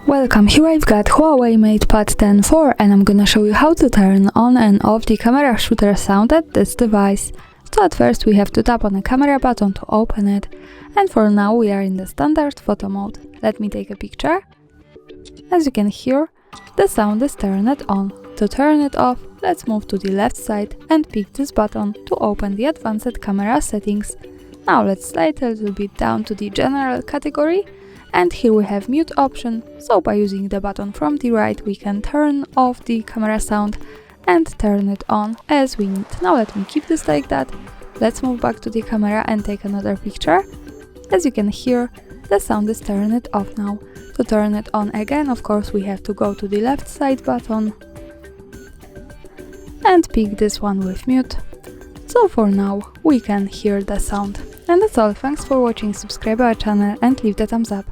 Welcome, here I've got Huawei MatePad 10.4 and I'm gonna show you how to turn on and off the camera shooter sound at this device. So at first we have to tap on the camera button to open it, and for now we are in the standard photo mode. Let me take a picture. As you can hear, the sound is turned on. To turn it off, let's move to the left side and pick this button to open the advanced camera settings. Now let's slide a little bit down to the general category, and here we have mute option, so by using the button from the right we can turn off the camera sound and turn it on as we need. Now let me keep this like that. Let's move back to the camera and take another picture. As you can hear, the sound is turned off now. To turn it on again, of course, we have to go to the left side button and pick this one with mute. So for now, we can hear the sound. And that's all. Thanks for watching, subscribe our channel and leave the thumbs up.